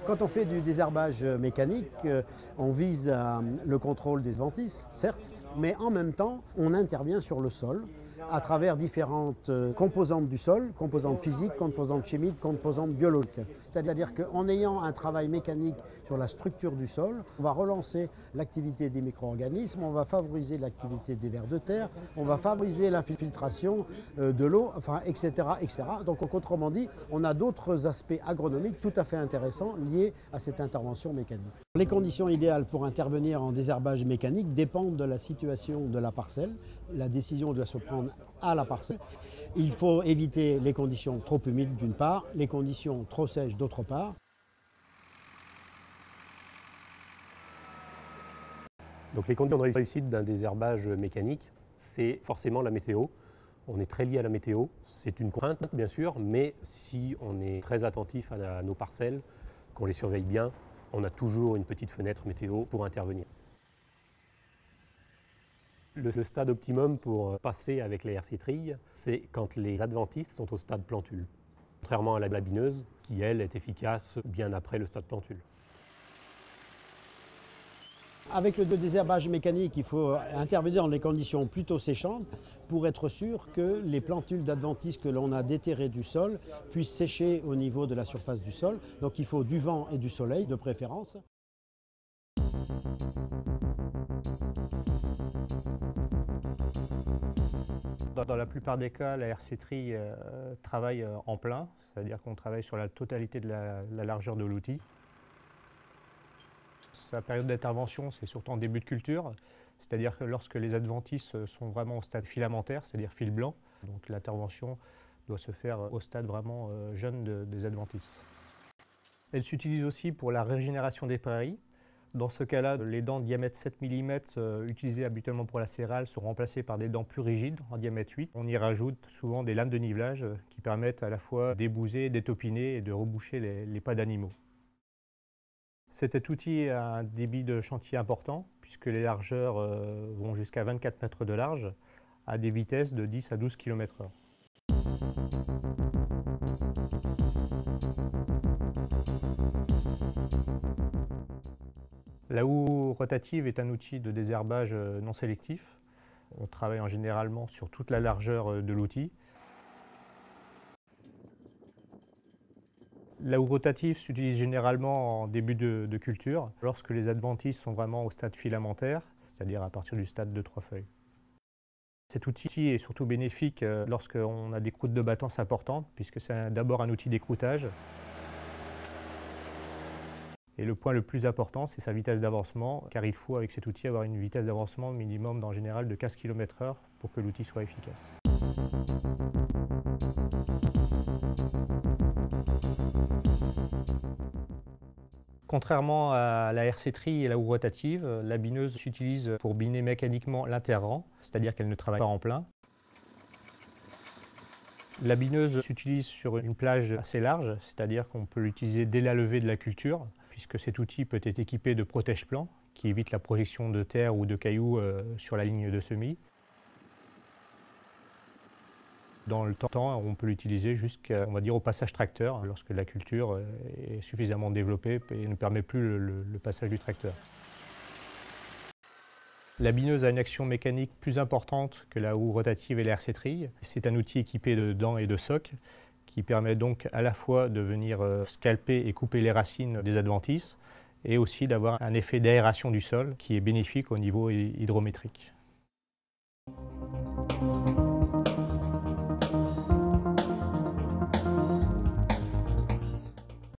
Quand on fait du désherbage mécanique, on vise le contrôle des adventices, certes, mais en même temps, on intervient sur le sol à travers différentes composantes du sol, composantes physiques, composantes chimiques, composantes biologiques. C'est-à-dire qu'en ayant un travail mécanique sur la structure du sol, on va relancer l'activité des micro-organismes, on va favoriser l'activité des vers de terre, on va favoriser l'infiltration de l'eau, enfin, etc., etc. Donc, autrement dit, on a d'autres aspects agronomiques tout à fait intéressants liés à cette intervention mécanique. Les conditions idéales pour intervenir en désherbage mécanique dépendent de la situation de la parcelle. La décision doit se prendre à la parcelle. Il faut éviter les conditions trop humides d'une part, les conditions trop sèches d'autre part. Donc les conditions de réussite d'un désherbage mécanique, c'est forcément la météo. On est très lié à la météo. C'est une contrainte, bien sûr, mais si on est très attentif à nos parcelles, qu'on les surveille bien, on a toujours une petite fenêtre météo pour intervenir. Le stade optimum pour passer avec les hercétrilles, c'est quand les adventices sont au stade plantule. Contrairement à la bineuse, qui elle est efficace bien après le stade plantule. Avec le désherbage mécanique, il faut intervenir dans les conditions plutôt séchantes pour être sûr que les plantules d'adventices que l'on a déterrées du sol puissent sécher au niveau de la surface du sol. Donc il faut du vent et du soleil de préférence. Dans la plupart des cas, la hercétrie travaille en plein, c'est-à-dire qu'on travaille sur la totalité de la largeur de l'outil. Sa période d'intervention, c'est surtout en début de culture, c'est-à-dire que lorsque les adventices sont vraiment au stade filamentaire, c'est-à-dire fil blanc, donc l'intervention doit se faire au stade vraiment jeune des adventices. Elle s'utilise aussi pour la régénération des prairies. Dans ce cas-là, les dents de diamètre 7 mm utilisées habituellement pour la céréale sont remplacées par des dents plus rigides en diamètre 8. On y rajoute souvent des lames de nivelage qui permettent à la fois d'ébouser, d'étopiner et de reboucher les pas d'animaux. Cet outil a un débit de chantier important puisque les largeurs vont jusqu'à 24 mètres de large à des vitesses de 10 à 12 km/h. La houe rotative est un outil de désherbage non sélectif. On travaille généralement sur toute la largeur de l'outil. La houe rotative s'utilise généralement en début de culture, lorsque les adventices sont vraiment au stade filamentaire, c'est-à-dire à partir du stade de 3 feuilles. Cet outil est surtout bénéfique lorsqu'on a des croûtes de battance importantes, puisque c'est d'abord un outil d'écroutage. Et le point le plus important, c'est sa vitesse d'avancement, car il faut avec cet outil avoir une vitesse d'avancement minimum en général de 15 km/h pour que l'outil soit efficace. Contrairement à la hercétrie et la houe rotative, la bineuse s'utilise pour biner mécaniquement l'interrang, c'est-à-dire qu'elle ne travaille pas en plein. La bineuse s'utilise sur une plage assez large, c'est-à-dire qu'on peut l'utiliser dès la levée de la culture, puisque cet outil peut être équipé de protège-plans qui évite la projection de terre ou de cailloux sur la ligne de semis. Dans le temps, on peut l'utiliser jusqu'à, on va dire, au passage tracteur, lorsque la culture est suffisamment développée et ne permet plus le passage du tracteur. La bineuse a une action mécanique plus importante que la houe rotative et la hercétrie. C'est un outil équipé de dents et de socs qui permet donc à la fois de venir scalper et couper les racines des adventices et aussi d'avoir un effet d'aération du sol qui est bénéfique au niveau hydrométrique.